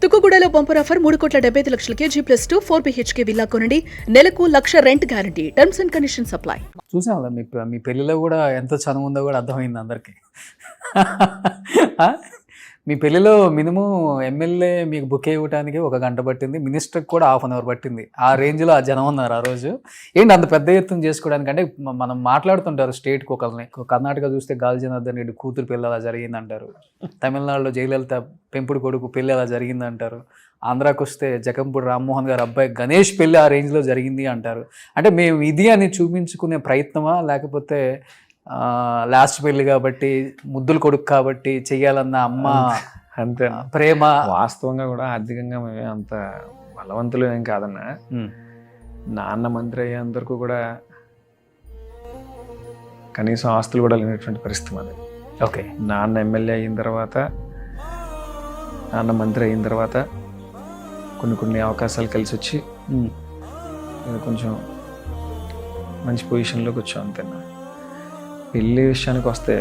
తుక్కుగూడలో bumper offer 3,75,00,000 G+2 4 BHK villa కొనండి. నెలకు 1,00,000 rent guarantee. Terms and conditions apply. చూసాం మీ పెళ్ళిలో కూడా ఎంత చనువు ఉందో కూడా అర్థమైంది అందరికీ. మీ పెళ్ళిలో మినిమం ఎమ్మెల్యే మీకు బుకే ఇవ్వడానికి 1 గంట పట్టింది, మినిస్టర్కి కూడా ½ అన్ అవర్ పట్టింది. ఆ రేంజ్లో ఆ జనం ఉన్నారు ఆ రోజు. ఏంటి అంత పెద్ద ఎత్తున చేసుకోవడానికి? అంటే మనం మాట్లాడుతుంటారు స్టేట్కి ఒకరిని. కర్ణాటక చూస్తే గాలి జనార్దన్ రెడ్డి కూతురు పెళ్ళి అలా జరిగిందంటారు, తమిళనాడులో జయలలిత పెంపుడు కొడుకు పెళ్ళి అలా జరిగిందంటారు, ఆంధ్రాకి వస్తే జకంపూడి రామ్మోహన్ గారు అబ్బాయి గణేష్ పెళ్ళి ఆ రేంజ్లో జరిగింది అంటారు. అంటే మేము ఇది అని చూపించుకునే ప్రయత్నమా, లేకపోతే లాస్ట్ పెళ్ళి కాబట్టి ముద్దులు కొడుకు కాబట్టి చెయ్యాలన్న అమ్మ అంతే ప్రేమ? వాస్తవంగా కూడా ఆర్థికంగా మేమే అంత బలవంతులు ఏం కాదన్నా. నాన్న మంత్రి అయ్యేంతవరకు కూడా కనీసం ఆస్తులు కూడా లేనటువంటి పరిస్థితి మాది. ఓకే. నాన్న ఎమ్మెల్యే అయిన తర్వాత, నాన్న మంత్రి అయిన తర్వాత కొన్ని అవకాశాలు కలిసి వచ్చి కొంచెం మంచి పొజిషన్లోకి వచ్చాం అంతేనా. పెళ్ళి విషయానికి వస్తే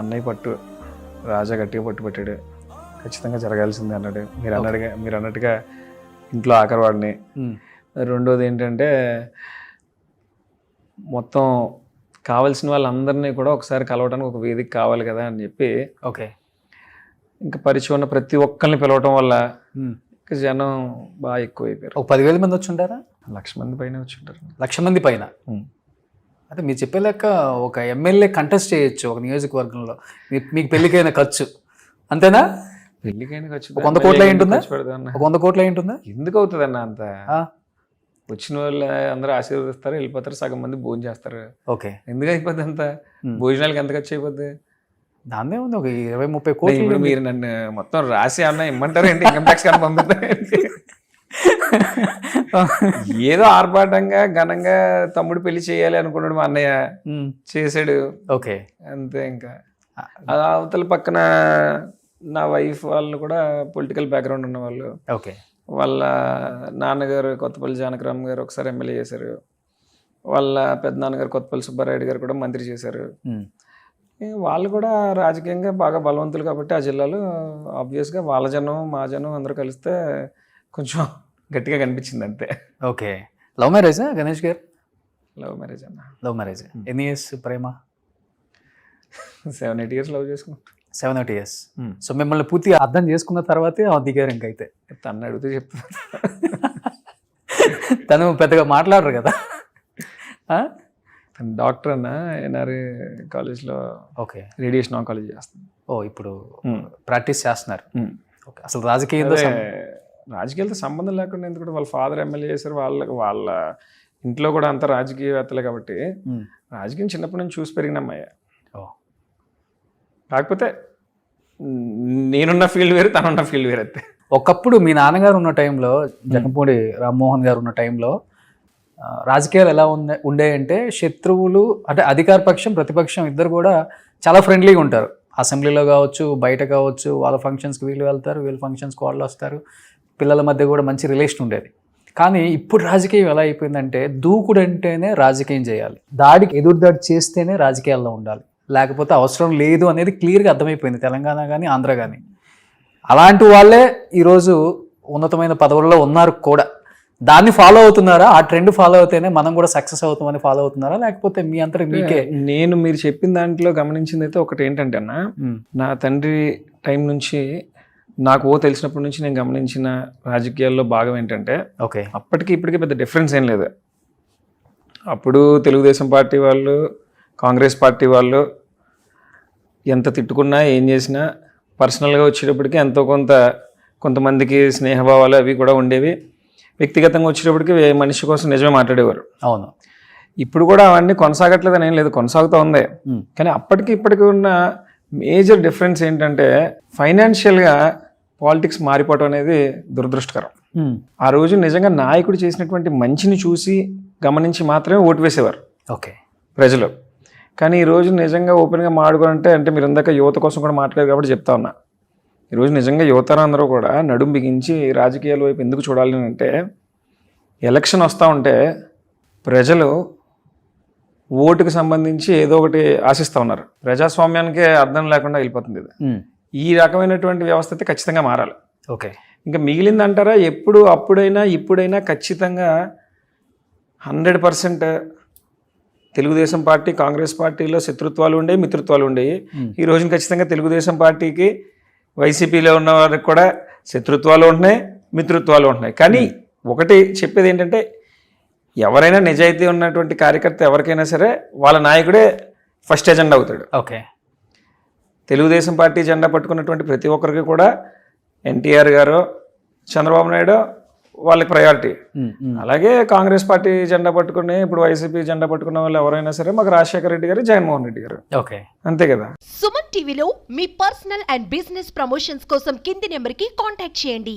అన్నయ్య పట్టు రాజా గట్టిగా పట్టు పెట్టాడు, ఖచ్చితంగా జరగాల్సిందే అన్నాడు. మీరు అన్నట్టుగా ఇంట్లో ఆఖరివాడిని. రెండోది ఏంటంటే మొత్తం కావాల్సిన వాళ్ళందరినీ కూడా ఒకసారి కలవడానికి ఒక వేదిక కావాలి కదా అని చెప్పి, ఓకే, ఇంకా పరిచయం ఉన్న ప్రతి ఒక్కరిని పిలవటం వల్ల ఇంకా జనం బాగా ఎక్కువైపోయారు. ఒక 10,000 మంది వచ్చి ఉంటారా? 1,00,000 మంది పైన వచ్చి ఉంటారు. 1,00,000 మంది పైన. అంటే మీరు చెప్పే లెక్క ఒక ఎమ్మెల్యే కంటెస్ట్ చేయొచ్చు ఒక నియోజకవర్గంలో. మీకు పెళ్ళికైన ఖర్చు అంతేనా? పెళ్ళికైన ఖర్చు 100 కోట్ల ఏంటుందా? 100 కోట్ల ఏంటుందా? ఎందుకు అవుతుంది అన్న అంత? వచ్చిన వాళ్ళు అందరూ ఆశీర్వదిస్తారు, వెళ్ళిపోతారు, సగం మంది భోజనం చేస్తారు. ఓకే. ఎందుకు అయిపోద్ది అంత? భోజనాలకి ఎంత ఖర్చు అయిపోద్ది? దాన్నే ఉంది ఒక 20-30 కోట్లు. ఇప్పుడు మీరు నన్ను మొత్తం రాసి అన్న ఇమ్మంటారు ఏంటి? ఇన్కమ్ ట్యాక్స్ కానీ పంపిస్తారు. ఏదో ఆర్భాటంగా ఘనంగా తమ్ముడు పెళ్లి చేయాలి అనుకున్నాడు మా అన్నయ్య, చేసాడు. ఓకే, అంతే. ఇంకా అవతల పక్కన నా వైఫ్ వాళ్ళు కూడా పొలిటికల్ బ్యాక్గ్రౌండ్ ఉన్న వాళ్ళు. ఓకే. వాళ్ళ నాన్నగారు కొత్తపల్లి జానకరామ్ గారు ఒకసారి ఎమ్మెల్యే చేశారు, వాళ్ళ పెద్ద నాన్నగారు కొత్తపల్లి సుబ్బారాయుడు గారు కూడా మంత్రి చేశారు. వాళ్ళు కూడా రాజకీయంగా బాగా బలవంతులు కాబట్టి ఆ జిల్లాలో ఆబ్వియస్గా వాళ్ళ జనం మా జనం అందరూ కలిస్తే కొంచెం గట్టిగా కనిపించింది అంతే. ఓకే. లవ్ మ్యారేజా గణేష్ గారు? లవ్ మ్యారేజ్ అన్న. Love marriage. ఎన్ని ఇయర్స్ ప్రేమ? 7-8 years లవ్ చేసుకున్నాం. 7-8 years. సో మిమ్మల్ని పూర్తిగా అర్థం చేసుకున్న తర్వాతే దిగారు ఇంకైతే? తను అడిగితే చెప్తా. తను పెద్దగా మాట్లాడరు కదా. తను డాక్టర్ అన్న, ఎన్ఆర్ఏ కాలేజ్లో. ఓకే. రేడియేషన్ ఆంకాలజీ చేస్తుంది. ఓ, ఇప్పుడు ప్రాక్టీస్ చేస్తున్నారు. ఓకే. అసలు రాజకీయాలతో సంబంధం లేకుండా, ఎందుకంటే వాళ్ళ ఫాదర్ ఎమ్మెల్యే చేశారు, వాళ్ళ ఇంట్లో కూడా అంతా రాజకీయవేత్తలే కాబట్టి రాజకీయం చిన్నప్పటి నుంచి చూసి పెరిగిన అమ్మాయి. కాకపోతే నేనున్న ఫీల్డ్ వేరు, తనున్న ఫీల్డ్ వేరు అంతే. ఒకప్పుడు మీ నాన్నగారు ఉన్న టైంలో, జకంపూడి రామ్మోహన్ గారు ఉన్న టైంలో రాజకీయాలు ఎలా ఉండేయంటే శత్రువులు అంటే అధికార పక్షం ప్రతిపక్షం ఇద్దరు కూడా చాలా ఫ్రెండ్లీగా ఉంటారు. అసెంబ్లీలో కావచ్చు, బయట కావచ్చు, వాళ్ళ ఫంక్షన్స్కి వీళ్ళు వెళ్తారు, వీళ్ళ ఫంక్షన్స్కి వాళ్ళు వస్తారు. పిల్లల మధ్య కూడా మంచి రిలేషన్ ఉండేది. కానీ ఇప్పుడు రాజకీయం ఎలా అయిపోయిందంటే దూకుడు అంటేనే రాజకీయం చేయాలి, దాడికి ఎదురుదాడి చేస్తేనే రాజకీయాల్లో ఉండాలి, లేకపోతే అవసరం లేదు అనేది క్లియర్గా అర్థమైపోయింది తెలంగాణ కానీ ఆంధ్ర కానీ. అలాంటి వాళ్ళే ఈరోజు ఉన్నతమైన పదవుల్లో ఉన్నారు కూడా. దాన్ని ఫాలో అవుతున్నారా? ఆ ట్రెండ్ ఫాలో అవుతేనే మనం కూడా సక్సెస్ అవుతామని ఫాలో అవుతున్నారా, లేకపోతే మీ అంతా మీకే? నేను మీరు చెప్పిన దాంట్లో గమనించింది అయితే ఒకటి ఏంటంటే అన్న, నా తండ్రి టైం నుంచి నాకు తెలిసినప్పటి నుంచి నేను గమనించిన రాజకీయాల్లో భాగం ఏంటంటే, ఓకే, అప్పటికి ఇప్పటికీ పెద్ద డిఫరెన్స్ ఏం లేదు. అప్పుడు తెలుగుదేశం పార్టీ వాళ్ళు, కాంగ్రెస్ పార్టీ వాళ్ళు ఎంత తిట్టుకున్నా ఏం చేసినా పర్సనల్గా వచ్చేటప్పటికి ఎంతో కొంతమందికి స్నేహభావాలు అవి కూడా ఉండేవి. వ్యక్తిగతంగా వచ్చేటప్పటికి మనిషి కోసం నిజమే మాట్లాడేవారు. అవును. ఇప్పుడు కూడా అవన్నీ కొనసాగట్లేదని ఏం లేదు, కొనసాగుతూ ఉంది. కానీ అప్పటికి ఇప్పటికి ఉన్న మేజర్ డిఫరెన్స్ ఏంటంటే ఫైనాన్షియల్గా పాలిటిక్స్ మారిపోవటం అనేది దురదృష్టకరం. ఆ రోజు నిజంగా నాయకుడు చేసినటువంటి మంచిని చూసి గమనించి మాత్రమే ఓటు వేసేవారు ఓకే ప్రజలు. కానీ ఈరోజు నిజంగా ఓపెన్గా మాట్లాడుకోవాలంటే, అంటే మీరు ఇందాక యువత కోసం కూడా మాట్లాడారు కాబట్టి చెప్తా ఉన్నా, ఈరోజు నిజంగా యువతరందరూ కూడా నడుం బిగించి రాజకీయాల వైపు ఎందుకు చూడాలి అంటే, ఎలక్షన్ వస్తూ ఉంటే ప్రజలు ఓటుకు సంబంధించి ఏదో ఒకటి ఆశిస్తూ ఉన్నారు. ప్రజాస్వామ్యానికే అర్థం లేకుండా వెళ్ళిపోతుంది ఇది. ఈ రకమైనటువంటి వ్యవస్థ అయితే ఖచ్చితంగా మారాలి. ఓకే. ఇంకా మిగిలింది అంటారా, ఎప్పుడు అప్పుడైనా ఇప్పుడైనా ఖచ్చితంగా 100% తెలుగుదేశం పార్టీ కాంగ్రెస్ పార్టీలో శత్రుత్వాలు ఉండేవి, మిత్రుత్వాలు ఉండేవి. ఈ రోజున ఖచ్చితంగా తెలుగుదేశం పార్టీకి వైసీపీలో ఉన్న వారికి కూడా శత్రుత్వాలు ఉంటున్నాయి, మిత్రుత్వాలు ఉంటున్నాయి. కానీ ఒకటి చెప్పేది ఏంటంటే, ఎవరైనా నిజాయితీ ఉన్నటువంటి కార్యకర్త ఎవరికైనా సరే వాళ్ళ నాయకుడే ఫస్ట్ ఎజెండా అవుతాడు. ఓకే. తెలుగుదేశం పార్టీ జెండా పట్టుకున్నటువంటి ప్రతి ఒక్కరికి కూడా ఎన్టీఆర్ గారు, చంద్రబాబు నాయుడు వాళ్ళకి ప్రయారిటీ. అలాగే కాంగ్రెస్ పార్టీ జెండా పట్టుకుని ఇప్పుడు వైసీపీ జెండా పట్టుకున్న వాళ్ళు ఎవరైనా సరే మాకు రాజశేఖర రెడ్డి గారు, జగన్మోహన్ రెడ్డి గారు. ఓకే. అంతే కదా. సుమన్ టీవీలో మీ పర్సనల్ అండ్ బిజినెస్ ప్రమోషన్స్ కోసం కింది నెంబర్కి కాంటాక్ట్ చేయండి.